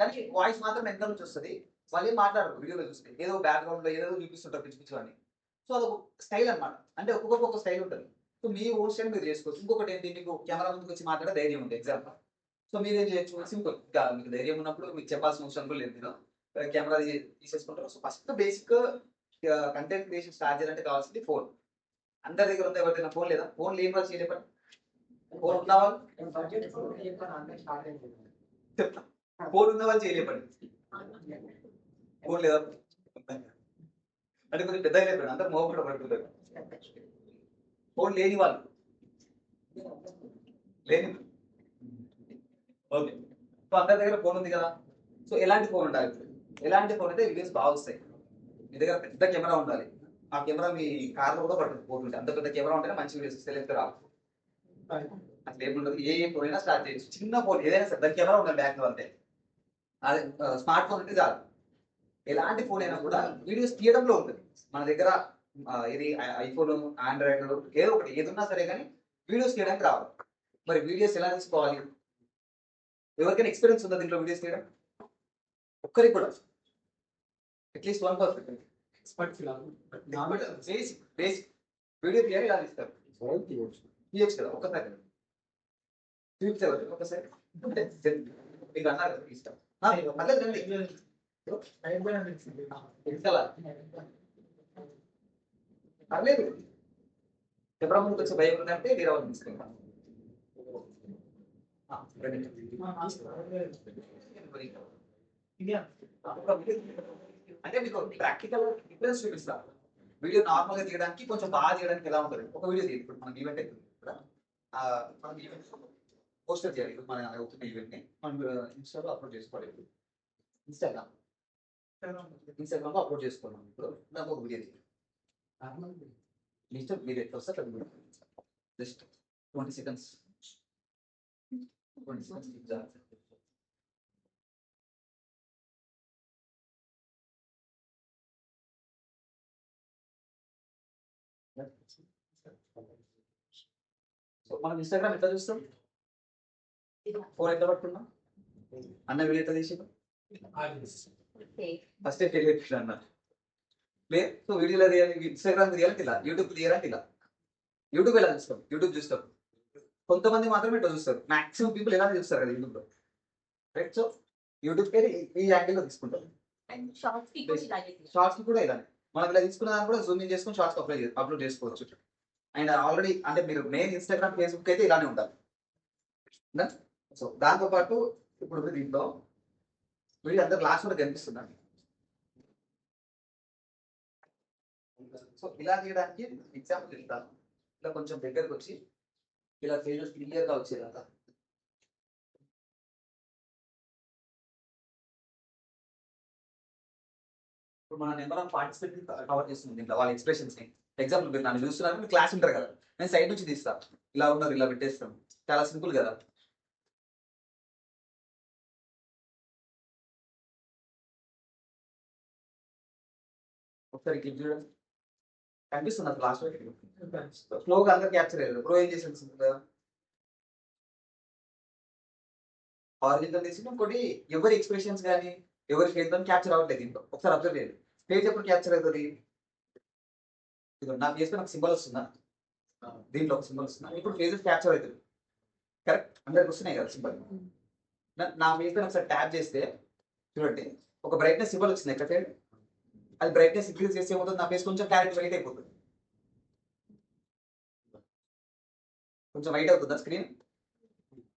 కానీ వాయిస్ మాత్రం ఎంత నుంచి వస్తుంది. వాళ్ళు ఏం మాట్లాడరు వీడియోలో చూస్తే, ఏదో బ్యాక్గ్రౌండ్ లో ఏదో చూపిస్తుంటారు పిచ్చి పిచ్చి అని. సో అది స్టైల్ అనమాట. అంటే ఒక్కొక్క ఒక స్టైల్ ఉంటుంది. సో మీ ఓన్ స్టైల్ మీరు చేసుకోవచ్చు. ఇంకొకటి ఏంటి, మీకు కెమెరా ముందుకు వచ్చి మాట్లాడే ధైర్యం ఉంది ఎగ్జాంపుల్. సో మీరు ఏం చేయొచ్చు, సింపుల్ గా మీకు ధైర్యం ఉన్నప్పుడు మీకు చెప్పాల్సిన అవసరం కూడా లేదు. మీరు కెమెరా తీసేసుకుంటారు. So first basic content creation start చేయాలంటే కావాల్సింది ఫోన్. అందరి దగ్గర ఉంది, ఎవరికైనా ఫోన్ లేదా? ఫోన్ లేని వాళ్ళు చేయలేపండి. ఫోన్ ఉన్న వాళ్ళు చెప్తా, ఫోన్ ఉన్న వాళ్ళు చేయలేపండి. ఫోన్ లేదా అంటే కొంచెం పెద్ద అయిపోయాడు, అందరు మోహం పడుతుంటారు. ఫోన్ లేని వాళ్ళు లేని ఓకే. సో అందరి దగ్గర ఫోన్ ఉంది కదా. సో ఎలాంటి ఫోన్ ఉండాలి? ఎలాంటి ఫోన్ అయితే వీడియోస్ బాగా వస్తాయి. మీ దగ్గర పెద్ద కెమెరా ఉండాలి. ఆ కెమెరా మీ కార్లో కూడా పోతుంటే అంత పెద్ద కెమెరా ఉంటేనే మంచి వీడియోస్ సెలెక్ట్ రావు. అట్లా ఏముండదు, ఏ ఫోన్ అయినా స్టార్ట్ చేయొచ్చు. చిన్న ఫోన్ ఏదైనా సరే దాని కెమెరా ఉండాలి బ్యాక్ లో అంతే. అదే స్మార్ట్ ఫోన్ అంటే చాలు. ఎలాంటి ఫోన్ అయినా కూడా వీడియోస్ తీయడంలో ఉంటుంది. మన దగ్గర ఇది ఐఫోన్, ఆండ్రాయిడ్ ఏదో ఒకటి ఏది ఉన్నా సరే కానీ వీడియోస్ తీయడానికి రావాలి. మరి వీడియోస్ ఎలా తీసుకోవాలి? ఎవరికైనా ఎక్స్పీరియన్స్ ఉందా దీంట్లో వీడియోస్ తీయడం? ఒక్కరికి కూడా అట్లీస్ట్ 1%. బేసిక్ బేసిక్ వీడియో తీయాలి, ఇలా తీస్తారు. తీయచ్చు కదా ఒకసారి, చూపించవచ్చు ఒకసారి. మీకు అన్నారు ఇష్టం పర్లేదు. కెమెరా ముందుకు వచ్చే భయం ఉందంటే వేరే వాళ్ళు తీసుకుంటాం. అంటే మీకు ప్రాక్టికల్ డిఫరెన్స్ చూపిస్తా. వీడియో నార్మల్ గా తీయడానికి కొంచెం బాగా తీయడానికి ఎలా ఉంటుంది. ఒక వీడియో తీయాలి. ఇప్పుడు మనకి ఈవెంట్ అవుతుంది కదా, మనం ఈవెంట్ పోస్టర్ చేయాలి. ఇప్పుడు మన అవుతున్న ఈవెంట్ ని మనం ఇన్స్టాలో అప్లోడ్ చేసుకోవాలి. ఇన్స్టాగ్రామ్ లో అప్లోడ్ చేసుకున్నాం. ఇప్పుడు నాకు ఒక వీడియో తీయాలి. ఇష్టం మీరు ఎట్లా వస్తే జస్ట్ 20 seconds. 20 seconds. సో మనం ఇన్స్టాగ్రామ్ ఎట్లా చూస్తాం? ఫోన్ ఎట్లా పట్టుకున్నాం? అన్న వీడియో ఎట్లా తీసి ఫస్ట్ తెలియదు అన్న లేదు. సో వీడియోలో తీయాలి, ఇన్స్టాగ్రామ్ తీయాలంటే ఇలా, యూట్యూబ్ తీయాలంటే ఇలా. యూట్యూబ్ ఎలా చూస్తాం? యూట్యూబ్ చూస్తాం. కొంతమంది మాత్రమే ఇట్లా చూస్తారు. మాక్సిమం పీపుల్ ఎలా చూస్తారు కదా యూట్యూబ్ లో, రైట్? సో యూట్యూబ్ పేరు ఈ యాంగిల్ లో తీసుకుంటాం. షార్ట్స్ కి కూడా ఇలానే మనం ఇలా తీసుకున్న దాన్ని కూడా జూమ్ ఇన్ చేసుకుని షార్ట్స్ అప్లోడ్ చేసుకోవచ్చు. అండ్ ఆల్రెడీ అంటే మీరు మెయిన్ ఇన్స్టాగ్రామ్, ఫేస్బుక్ అయితే ఇలానే ఉండాలి. సో దాంతో పాటు ఇప్పుడు దీంట్లో వీడియో అందరు లాస్ట్ కూడా కనిపిస్తుందండి. సో ఇలా తీయడానికి ఎగ్జాంపుల్ ఇస్తాను. ఇలా కొంచెం దగ్గరకు వచ్చి ఇలా ఫేజెస్ క్లియర్ గా వచ్చేదాకా. ఇప్పుడు మన నెంబర్ ఆఫ్ పార్టిసిపేట్ కవర్ చేస్తుంది దీంట్లో వాళ్ళ ఎక్స్ప్రెషన్స్ ని. ఎగ్జాంపుల్ మీరు నన్ను చూస్తున్నారు, మీరు క్లాస్ ఉంటారు కదా, నేను సైడ్ నుంచి తీస్తా. ఇలా ఉన్నారు, ఇలా పెట్టేస్తాను. చాలా సింపుల్ కదా. ఒకసారి క్లిక్ చూడండి, కనిపిస్తుంది లాస్ట్ స్లోగా అందరు క్యాప్చర్ అయ్యారు. ప్రో ఏం చేసింది కదా, ఆరిజినల్ తీసి ఇంకోటి ఎవరి ఎక్స్ప్రెషన్స్ కానీ ఎవరి ఫేస్ కానీ క్యాప్చర్ అవ్వట్లేదు దీంట్లో. ఒకసారి అబ్జర్వ్ చేయండి, ఫేస్ ఎప్పుడు క్యాప్చర్ అవుతుంది? నా ఫేస్ నాకు సింబల్ వస్తుందా? దీంట్లో ఒక సింబల్ వస్తుందా? ఇప్పుడు ఫేసెస్ క్యాప్చర్ అవుతుంది, కరెక్ట్? అందరికి వస్తున్నాయి కదా సింబల్. నా ఫేస్ పైన ఒకసారి ట్యాప్ చేస్తే చూడండి, ఒక బ్రైట్నెస్ సింబల్ వచ్చింది ఎక్కడ సైడ్. అది బ్రైట్నెస్ ఇంక్రీజ్ చేస్తే ఏమవుతుంది, నా ఫేస్ కొంచెం క్లారిటీ వైట్ అయిపోతుంది. కొంచెం వైట్ అవుతుందా స్క్రీన్,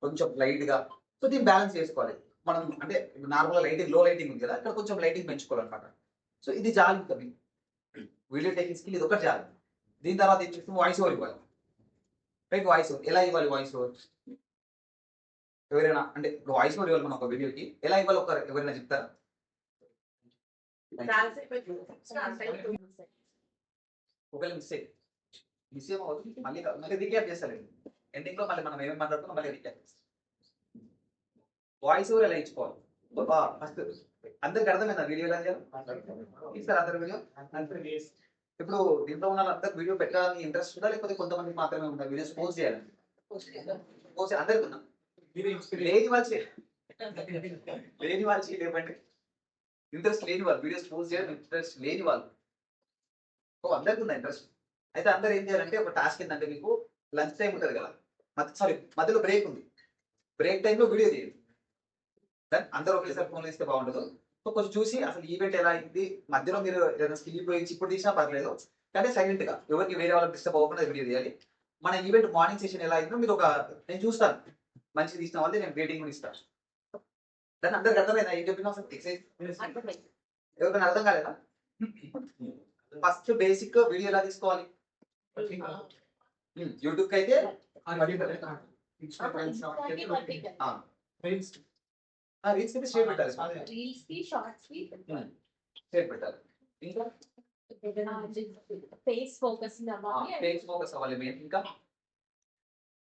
కొంచెం లైట్ గా. సో దీన్ని బ్యాలెన్స్ చేసుకోవాలి మనం. అంటే నార్మల్ లైటింగ్, లో లైటింగ్ ఉంది కదా, ఇక్కడ కొంచెం లైటింగ్ పెంచుకోవాలన్నమాట. సో ఇది జాలి ఉంటుంది వీడియో టేకింగ్ స్కిల్, ఇది ఒకటి జాలి. దీని తర్వాత ఏం చేస్తాం, వాయిస్ ఓవర్ ఇవ్వాలి. రైట్, వాయిస్ ఓవర్ ఎలా ఇవ్వాలి? వాయిస్ ఓవర్ ఎవరైనా అంటే వాయిస్ ఓవర్ ఇవ్వాలి మనం ఒక వీడియోకి, ఎలా ఇవ్వాలి ఎవరైనా చెప్తారా? ఒకవేళ మిస్ ఏమవుతుంది, మళ్ళీ రీక్యాప్ చేస్తారండి. ఎండింగ్ లో మళ్ళీ మనం ఏమేమి మాట్లాడుతున్నాం మళ్ళీ రీక్యాప్ చేస్తాం. వాయిస్ ఓవర్ ఎలా ఇచ్చుకోవాలి ఫస్ట్ అందరికి అర్థమైందా వీడియో ఎలా చేయాలి? సార్ అందరి వీడియో ఇప్పుడు దీంట్లో ఉన్న అందరికి వీడియో పెట్టాలని ఇంట్రెస్ట్ ఉందా, లేకపోతే కొంతమందికి మాత్రమే ఉందా వీడియోస్ పోస్ట్ చేయాలని? పోస్ట్ అందరికి ఉన్నా లేని వాళ్ళు లేని వాళ్ళు చేయలేమండి. ఇంట్రెస్ట్ లేని వాళ్ళు వీడియోస్ పోస్ట్ చేయడం ఇంట్రెస్ట్ లేని వాళ్ళు. అందరికీ ఉంది ఇంట్రెస్ట్. అయితే అందరూ ఏం చేయాలంటే ఒక టాస్క్ ఏంటంటే మీకు లంచ్ టైం ఉంటది కదా! సారీ మధ్యలో బ్రేక్ ఉంది. బ్రేక్ టైమ్‌లో వీడియో తీయండి. అందరూ ఒకేసారి ఫోన్‌లో తీస్తే బాగుండదు. సో కొంచెం చూసి అసలు ఈవెంట్ ఎలా అయింది, మధ్యలో మీరు ఏదైనా స్కిల్ పోయి ఇప్పుడు తీసినా పర్లేదు. కానీ సైలెంట్‌గా ఎవరికీ వేరే వాళ్ళకి డిస్టర్బ్ అవ్వకుండా వీడియో తీయాలి. మన ఈవెంట్ మార్నింగ్ సెషన్ ఎలా అయిందో మీరు నేను చూస్తాను. మంచిగా తీసిన వాళ్ళని నేను రేటింగ్ కూడా ఇస్తాను. అందరికి అర్థమైందా ఏం చెప్పినా అసలు ఎక్సర్సైజ్? ఎవరికైనా అర్థం కాలేదా? ఫస్ట్ బేసిక్ వీడియో ఎలా తీసుకోవాలి? యూట్యూబ్‌కి అయితే రీల్స్ అయితే షేర్ పెట్టాలి. షేర్ పెట్టాలి. ఇంకా ఫేస్ ఫోకస్ ఫేస్ ఫోకస్ అవ్వాలి మెయిన్. ఇంకా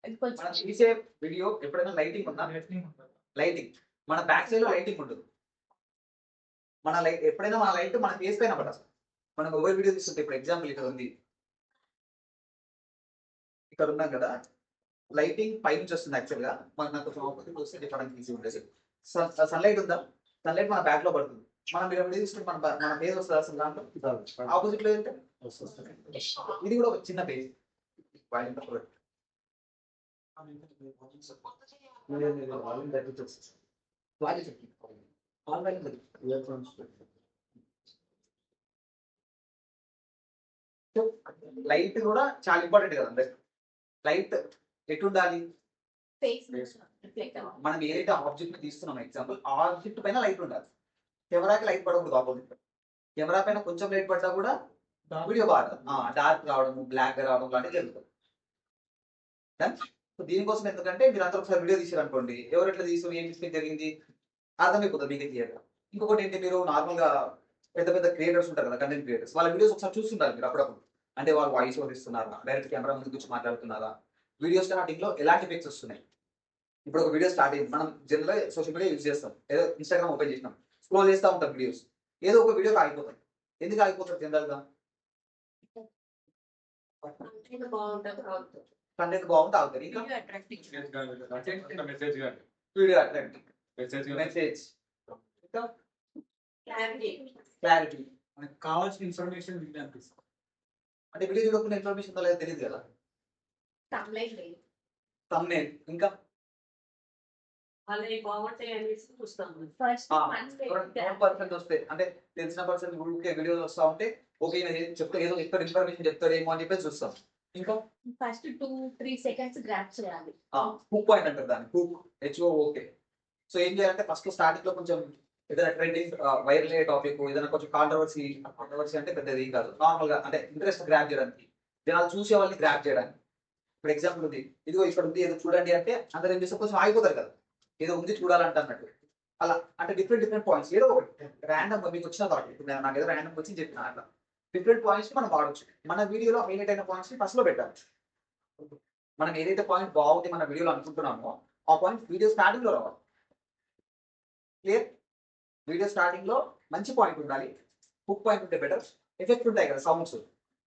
మనం తీసే వీడియో ఎప్పుడైనా లైటింగ్ ఉందా? లైటింగ్ మన బ్యాక్ సైడ్ లో లైటింగ్ ఉంటుంది. ఎప్పుడైనా మన లైట్ మన ఫేస్ పైన పడదు. మనం ఎవరి వీడియో తీసుకుంటే ఇప్పుడు ఎగ్జాంపుల్ ఇక్కడ ఉంది, ఇక్కడ ఉన్నాం కదా, లైటింగ్ పై నుంచి వస్తుంది యాక్చువల్ గా. మనకు నాకు కొంచెం ఆపోజిట్ వస్తే చెప్పడానికి ఈజీ ఉంటుంది. సన్లైట్ ఉందా? సన్లైట్ మన బ్యాక్ లో పడుతుంది. మనం మీరు వీడియో తీసుకుంటే మన ఫేస్ వస్తుంది అసలు దాంట్లో. ఆపోజిట్ లో వెళ్తే ఇది కూడా ఒక చిన్న పేజ్. లైట్ కూడా చాలా ఇంపార్టెంట్ కదా అందరికి. లైట్ ఎటు ఉండాలి? మనం ఏదైతే ఆబ్జెక్ట్ తీస్తున్నాం ఎగ్జాంపుల్, ఆబ్జెక్ట్ పైన లైట్ ఉండాలి. కెమెరాకి లైట్ పడకూడదు ఆపోజిట్. కెమెరా పైన కొంచెం లైట్ పడ్డా కూడా వీడియో బాగా డార్క్ రావడం, బ్లాక్ గా రావడం లాంటివి జరుగుతుంది. దీనికోసం ఎందుకంటే మీరు అందరూ ఒకసారి వీడియో తీసారు అనుకోండి, ఎవరు ఎట్లా తీసారు, ఏం మిస్టేక్ జరిగింది అర్థమైపోతుంది మీకు క్లియర్ గా. ఇంకొకటి ఏంటి, మీరు నార్మల్ గా పెద్ద పెద్ద క్రియేటర్స్ ఉంటారు కదా, కంటెంట్ క్రియేటర్స్, వాళ్ళ వీడియోస్ ఒకసారి చూస్తుంటారు మీరు అప్పుడప్పుడు. అంటే వాళ్ళు వాయిస్ ఓవర్ ఇస్తున్నారా, డైరెక్ట్ కెమెరా ముందు కూర్చొని మాట్లాడుతున్నారా, వీడియో స్టార్టింగ్ లో ఎలాంటి ఎఫెక్ట్స్ వస్తున్నాయి. ఇప్పుడు ఒక వీడియో స్టార్ట్ అయింది, మనం జనరల్ గా సోషల్ మీడియా యూజ్ చేస్తాం, ఏదో ఇన్స్టాగ్రామ్ ఓపెన్ చేసినాం, స్క్రోల్ చేస్తూ ఉంటాం వీడియోస్, ఏదో ఒక వీడియోకి ఆగిపోతాం. ఎందుకు ఆగిపోతారు జనరల్ గా? కంటెంట్ బాగుంటే ఆగుతారు. ఇంకా వీడియో అట్రాక్టివ్, మెసేజ్, ఇంకా క్లారిటీ, మనకు కావాల్సిన ఇన్ఫర్మేషన్ వీడియో అనిపిస్తుంది. అంటే వీడియో చూడకుండా ఇన్ఫర్మేషన్ ఉందో లేదో తెలియదు కదా. thumbnail, ఇంకా పర్సన్ వస్తే అంటే తెలిసిన పర్సన్ వీడియోస్ వస్తా ఉంటే ఓకే చెప్తే ఏదో చెప్తారు, ఇన్ఫర్మేషన్ చెప్తారేమో అని చెప్పేసి చూస్తాం. ఇంకా ఫస్ట్ 2-3 సెకండ్స్ గ్రాప్ చేయాలి. హుక్ పాయింట్ అంటారు దాన్ని, హుక్ ఓకే. సో ఏం చేయాలంటే ఫస్ట్ స్టార్టింగ్ లో కొంచెం ఏదైనా ట్రెండింగ్ వైరల్ అయ్యే టాపిక్, ఏదైనా కొంచెం కాంట్రవర్సీ అంటే పెద్దది కాదు, నార్మల్ గా అంటే ఇంట్రెస్ట్ గ్రాప్ చేయడానికి, జనాలు చూసే వాళ్ళని గ్రాప్ చేయడానికి. ఇప్పుడు ఎగ్జాంపుల్ ఉంది, ఇదిగో ఇక్కడ ఉంది ఏదో చూడండి అంటే అందరూ ఏం చేస్తే కొంచెం ఆగిపోతారు కదా, ఏదో ఉంది చూడాలంటే అన్నట్టు. అలా అంటే డిఫరెంట్ పాయింట్స్, ఏదో ఒకటి ర్యాండమ్ మీకు వచ్చిన థాట్, ఇప్పుడు నాకు ఏదో ర్యాండమ్ వచ్చి చెప్పిన అట్లా డిఫరెంట్ పాయింట్స్ మనం వాడచ్చు. మన వీడియోలో హైలైట్ అయిన పాయింట్స్ ని ఫస్ట్ లో పెట్టాలి. మనం ఏదైతే పాయింట్ బాగుంది మన వీడియోలో అనుకుంటున్నామో ఆ పాయింట్ వీడియో స్టార్టింగ్ లో రావాలి. క్లియర్? వీడియో స్టార్టింగ్ లో మంచి పాయింట్ ఉండాలి, హుక్ పాయింట్ ఉంటే బెటర్. ఎఫెక్ట్ ఉంటాయి కదా, సౌండ్స్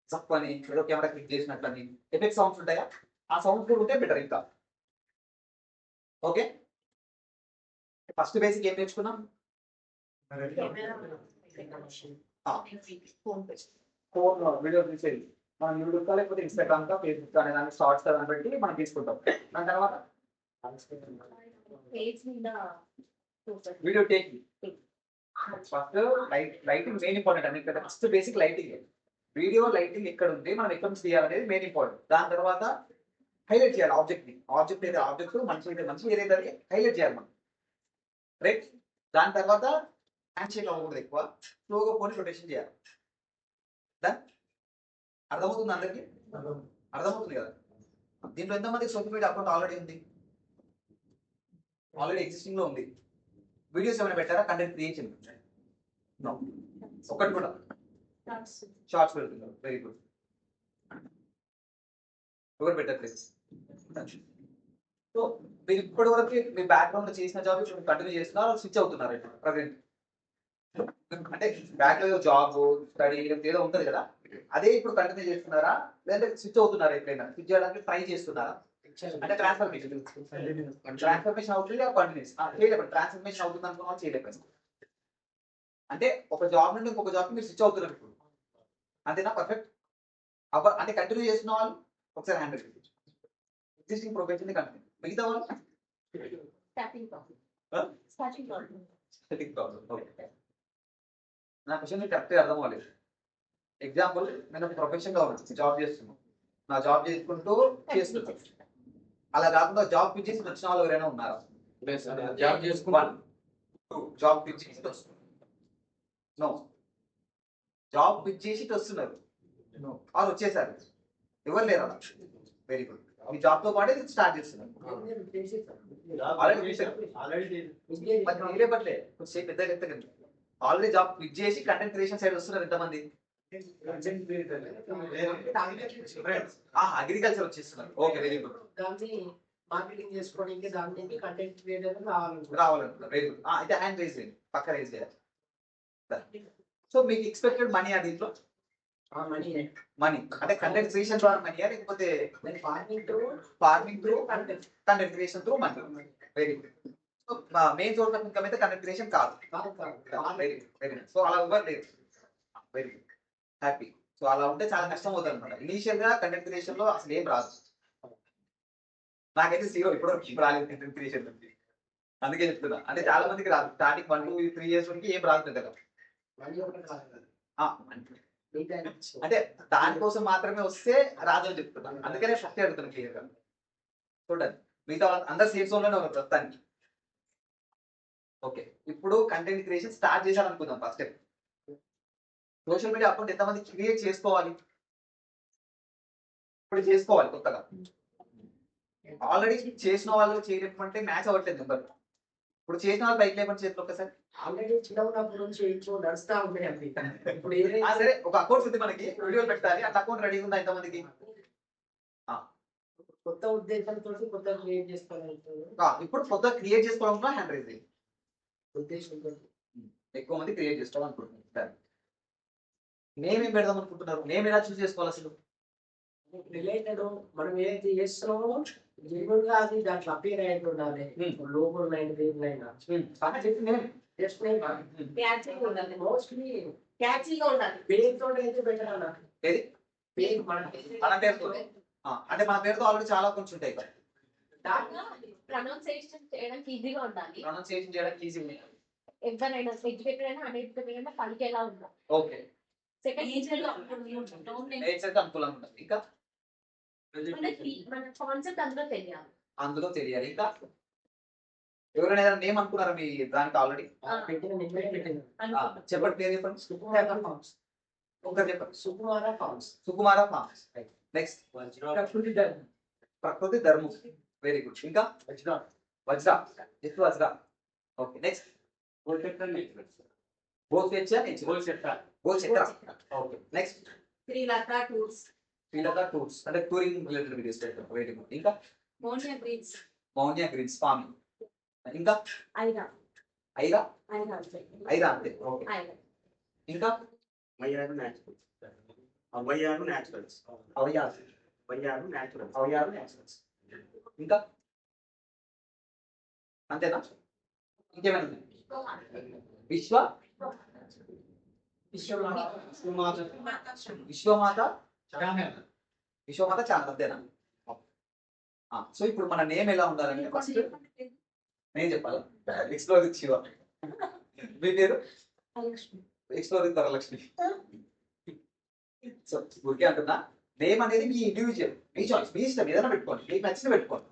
జప్ అని ఏదో కెమెరా క్లిక్ చేసినట్లు అని ఎఫెక్ట్ సౌండ్స్ ఉంటాయా, ఆ సౌండ్స్ కూడా ఉంటే బెటర్. ఇంకా ఓకే, ఫస్ట్ బేసిక్ ఏం నేర్చుకున్నాం? ఫోన్ వీడియో తీసేది మనం యూట్యూబ్ కా లేకపోతే ఇన్స్టాగ్రామ్ కా ఫేస్బుక్ అనే దాన్ని షార్ట్స్ అని బట్టి మనం తీసుకుంటాం. దాని తర్వాత video taking, first lighting main important అండి. ఇక్కడ first basic lighting, video lighting ఎక్కడ ఉంది, మనం ఎక్కడ నుంచి తీయాలనేది మెయిన్ ఇంపార్టెంట్. దాని తర్వాత హైలైట్ చేయాలి ఆబ్జెక్ట్ ని, ఆబ్జెక్ట్ అయితే ఆబ్జెక్ట్, మనిషి అయితే మనిషి, ఏదైతే హైలైట్ చేయాలి మనం, రైట్? దాని తర్వాత హ్యాండ్ షేక్ అవ్వకూడదు, ఎక్కువ స్లోగా పోనీ రొటేషన్ చేయాలి. దాని అర్థమవుతుంది అందరికి? అర్థమవుతుంది కదా. దీంట్లో ఎంతమంది సోషల్ మీడియా అకౌంట్ ఆల్రెడీ ఉంది? ఆల్రెడీ ఎగ్జిస్టింగ్ లో ఉంది. వీడియోస్ ఏమైనా పెట్టారా? కంటెంట్ క్రియేషన్ ఒకటి కూడా, షార్ట్స్ పెడుతున్నారు, వెరీ గుడ్. ఎవరు పెట్టట్లేదు. సో మీరు ఇప్పటి వరకు మీ బ్యాక్గ్రౌండ్ లో చేసిన జాబ్ ఇప్పుడు కంటిన్యూ చేస్తున్నారు, స్విచ్ అవుతున్నారు ప్రజెంట్. అంటే బ్యాక్ లో జాబ్ స్టడీ ఏదో ఉంటుంది కదా, అదే ఇప్పుడు కంటిన్యూ చేస్తున్నారా లేదంటే స్విచ్ అవుతున్నారా? ఎప్పుడైనా స్విచ్ చేయడానికి ట్రై చేస్తున్నారా? అంటే ట్రాన్స్ఫర్మేషన్ అవుతుంది కంటిన్యూస్ చేయలేకపోయింది. ట్రాన్స్ఫర్మేషన్ అవుతుంది అనుకున్న చేయలేకపోయింది. అంటే ఒక జాబ్ నుండి ఇంకొక జాబ్ మీరు స్విచ్ అవుతున్నారు ఇప్పుడు, అంతేనా? పర్ఫెక్ట్. అంటే కంటిన్యూ చేస్తున్న వాళ్ళు ఒకసారి హ్యాండ్ ఎగ్జిస్టింగ్ ప్రొఫెషన్ కంటిన్యూ, మిగతా వాళ్ళు starting problem. Huh? Starting problem. Static problem. Okay, నా క్వశ్చన్ మీకు కరెక్ట్గా అర్థం అవ్వలేదు. ఎగ్జాంపుల్, నేను ఒక ప్రొఫెషన్గా ఉన్నాను, జాబ్ చేస్తున్నాను, నా జాబ్ చేసుకుంటూ చేస్తున్నాను. అలా కాకుండా జాబ్ పిచ్ చేసి వచ్చిన వాళ్ళు ఎవరైనా ఉన్నారా? జాబ్ చేసుకుంటాను. జాబ్ పిచ్ చేసి వస్తున్నారు. నో, జాబ్ పిచ్ చేసి వస్తున్నారు, వాళ్ళు వచ్చేసారు, ఎవరు లేరు అలా. Very good. మీ జాబ్ తో పాటు ఇది స్టార్ట్ చేస్తున్నారు. ఆల్రెడీ జాబ్ పిచ్ చేసి కంటెంట్ క్రియేషన్ సైడ్ వస్తున్నారు ఎంతమంది? అగ్రికల్చర్ వచ్చేస్తున్నారు. Okay, very good. దాన్ని మార్కెటింగ్ చేసుకోవడానికి దానికి కంటెంట్ క్రియేటర్ రావాలనుకుంటున్నారు. Very good. అయితే హ్యాండ్ రైజ్ చేయండి, పక్క రైజ్ చేయాలి. సో మీకు ఎక్స్పెక్టెడ్ మనీ అది ఇంట్లో మనీ అంటే కంటెంట్ క్రియేషన్ ద్వారా మనీయా, లేకపోతే farming through content creation through money? Very good. So main source of income అయితే కంటెంట్ క్రియేషన్ కాదు. Very good, very good. So అలా ఇవ్వరు లేదు. Very good, happy. సో అలా ఉంటే చాలా కష్టం అవుతుంది అనమాట. ఇనీషియల్ గా కంటెంట్ క్రియేషన్ లో అసలు ఏం రాదు. నాకైతే జీరో ఇప్పుడు రాలేదు కంటెంట్ క్రియేషన్ నుంచి, అందుకే చెప్తున్నా. అంటే చాలా మందికి రాదు. స్టార్టింగ్ 1 2 3 years వరకు ఏం రాదు పెద్దగా. అంటే దానికోసం మాత్రమే వస్తే రాదు అని చెప్తున్నాను, అందుకనే ఫస్ట్ అడుగుతున్నాను క్లియర్ గా. చూడండి, మిగతా అందరు సేఫ్ జోన్ లోనే ఉన్నారు ప్రస్తుతానికి. ఓకే, ఇప్పుడు కంటెంట్ క్రియేషన్ స్టార్ట్ చేశారనుకుందాం. First step, social media account ఎంతమంది క్రియేట్ చేసుకోవాలి? ఇప్పుడు చేసుకోవాలి కొత్తగా. ఆల్రెడీ చేసిన వాళ్ళు చేయలేమంటే మ్యాచ్ అవ్వట్లేదు నెంబర్. ఇప్పుడు చేసిన వాళ్ళు పైకి లేపండి చేతులు ఒక్కసారి. ఆల్రెడీ చిన్నప్పుడు నుంచి నడుస్తా ఉంటాయి అవి. ఇప్పుడు సరే, ఒక అకౌంట్ ఉంది మనకి, వీడియో పెట్టాలి, అట్లా అకౌంట్ రెడీ ఉందా ఎంతమందికి? కొత్త ఉద్దేశంతో కొత్త క్రియేట్ చేసుకోవాలి. ఇప్పుడు కొత్త క్రియేట్ చేసుకోవడంలో హ్యాండ్ రైజ్ ఉద్దేశంతో ఎక్కువ మంది క్రియేట్ చేసుకోవాలనుకుంటున్నారు. నేమ్ ఏం పెడదాం అనుకుంటున్నారు? నేమ్ ఎలా చూస్ చేసుకోవాలి అసలు? రిలేటెడ్ మనం ఏదైతే చేస్తున్నామో జెన్యున్ గా అది దాంట్లో అపీర్ అయ్యేట్టు ఉండాలి. లోగో లైన్ క్యాచీగా ఉండాలి. మోస్ట్లీ క్యాచీగా ఉండాలి. పేరు తోటి అయితే బెటర్ అన్న. ఏది పేరు మన మన పేరుతో? అంటే మన పేరుతో ఆల్రెడీ చాలా కొంచెం ఉంటాయి కదా. దాంట్లో ప్రొనౌన్సియేషన్ చేయడానికి ఈజీగా ఉండాలి. ప్రొనౌన్సియేషన్ చేయడానికి ఈజీ ఉంది. ఎవరైనా ఎడ్యుకేటెడ్ అయినా అన్ఎడ్యుకేటెడ్ అయినా పలికేలా ఉండాలి. ఓకే, సెకండ్ నేమ్స్ అయితే అనుకూలంగా ఉంటుంది. ఇంకా మన కాన్సెప్ట్ అందులో తెలియాలి. అందులో తెలియాలి. ఇంకా ఎవరైనా ఏదైనా నేమ్ అనుకున్నారా మీ దానికి ఆల్రెడీ? పెట్టిన నిమ్మే పెట్టింది. చెప్పండి, పేరు చెప్పండి. సుకుమార ఫార్మ్స్. ఒకరు చెప్పండి. సుకుమార ఫార్మ్స్. సుకుమార forms. Next Prakruthi Dharmam. Very good. ఇంకా Vajra. Just Vajra. Okay, next okay, next Srilatha tours. Srilatha tours అంటే touring related videos. Very good. ఇంకా Moniya greens. Mounya greens farming. ఇంకా ఐరా. ఐరా. ఐరా. ఐరా అంతే. ఓకే, ఐరా. ఇంకా Avayaru naturals. Avayaru naturals. Avayaru. Avayaru naturals. Avayaru naturals. ఇంకా అంతేనా? ఇంకేమైనా ఉన్నాయి? విశ్వ విశ్వమాత. విశ్వమాత ఛానల్ అంతేనా? సో ఇప్పుడు మన నేమ్ ఎలా ఉండాలంటే ఫస్ట్ నేను చెప్పాలా? Explore with Shiva. మీ పేరు? Explore with Varalakshmi. సో ఊరికే అంటున్నా, నేమ్ అనేది మీ ఇండివిజువల్, మీ చాయిస్, మీ ఇష్టం, ఏదైనా పెట్టుకోండి, మీకు నచ్చిన పెట్టుకోండి.